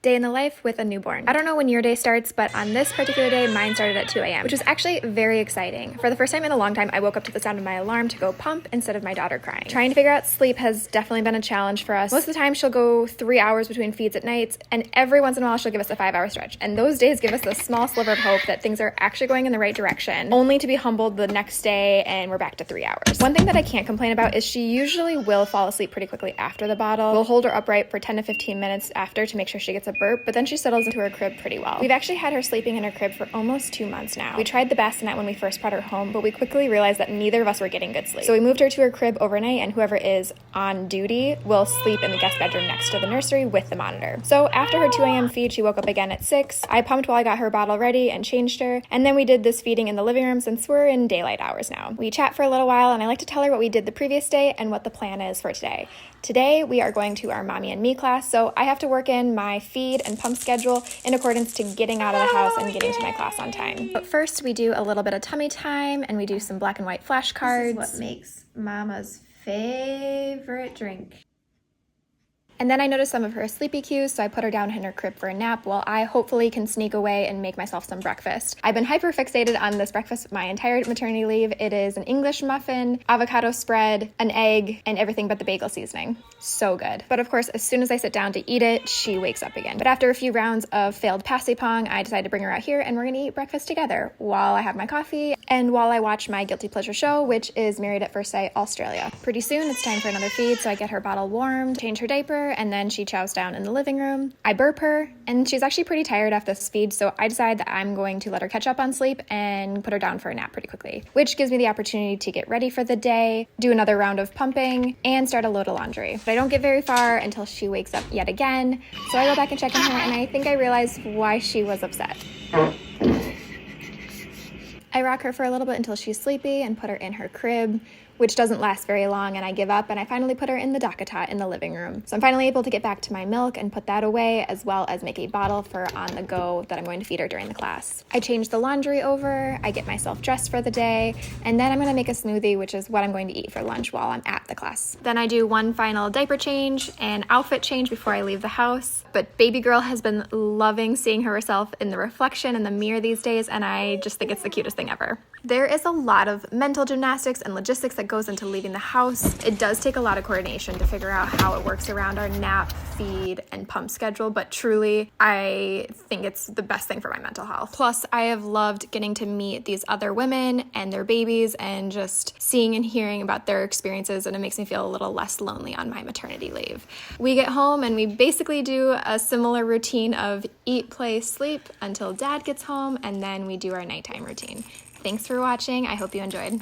Day in the life with a newborn. I don't know when your day starts, but on this particular day, mine started at 2 a.m., which was actually very exciting. For the first time in a long time, I woke up to the sound of my alarm to go pump instead of my daughter crying. Trying to figure out sleep has definitely been a challenge for us. Most of the time, she'll go 3 hours between feeds at nights, and every once in a while, she'll give us a 5-hour stretch. And those days give us a small sliver of hope that things are actually going in the right direction, only to be humbled the next day and we're back to 3 hours. One thing that I can't complain about is she usually will fall asleep pretty quickly after the bottle. We'll hold her upright for 10 to 15 minutes after to make sure she gets a burp, but then she settles into her crib pretty well. We've actually had her sleeping in her crib for almost 2 months now. We tried the bassinet when we first brought her home, but we quickly realized that neither of us were getting good sleep. So we moved her to her crib overnight, and whoever is on duty will sleep in the guest bedroom next to the nursery with the monitor. So after her 2 a.m. feed, she woke up again at 6. I pumped while I got her bottle ready and changed her, and then we did this feeding in the living room since we're in daylight hours now. We chat for a little while, and I like to tell her what we did the previous day and what the plan is for today. Today, we are going to our Mommy and Me class, so I have to work in my feed and pump schedule in accordance to getting out of the house and getting to my class on time. But first, we do a little bit of tummy time, and we do some black and white flashcards. This is what makes Mama's favorite drink. And then I noticed some of her sleepy cues, so I put her down in her crib for a nap while I hopefully can sneak away and make myself some breakfast. I've been hyper fixated on this breakfast my entire maternity leave. It is an English muffin, avocado spread, an egg, and everything but the bagel seasoning. So good. But of course, as soon as I sit down to eat it, she wakes up again. But after a few rounds of failed passy pong, I decided to bring her out here and we're gonna eat breakfast together while I have my coffee and while I watch my guilty pleasure show, which is Married at First Sight Australia. Pretty soon, it's time for another feed, so I get her bottle warmed, change her diaper, and then she chows down in the living room. I burp her, and she's actually pretty tired after this feed, so I decide that I'm going to let her catch up on sleep and put her down for a nap pretty quickly, which gives me the opportunity to get ready for the day, do another round of pumping, and start a load of laundry. But I don't get very far until she wakes up yet again, so I go back and check on her, and I think I realized why she was upset. I rock her for a little bit until she's sleepy and put her in her crib, which doesn't last very long, and I give up, and I finally put her in the DockATot in the living room. So I'm finally able to get back to my milk and put that away, as well as make a bottle for on the go that I'm going to feed her during the class. I change the laundry over, I get myself dressed for the day, and then I'm gonna make a smoothie, which is what I'm going to eat for lunch while I'm at the class. Then I do one final diaper change and outfit change before I leave the house. But baby girl has been loving seeing herself in the reflection in the mirror these days, and I just think it's the cutest thing ever. There is a lot of mental gymnastics and logistics that goes into leaving the house. It does take a lot of coordination to figure out how it works around our nap, feed, and pump schedule, but truly, I think it's the best thing for my mental health. Plus, I have loved getting to meet these other women and their babies and just seeing and hearing about their experiences, and it makes me feel a little less lonely on my maternity leave. We get home and we basically do a similar routine of eat, play, sleep until dad gets home, and then we do our nighttime routine. Thanks for watching. I hope you enjoyed.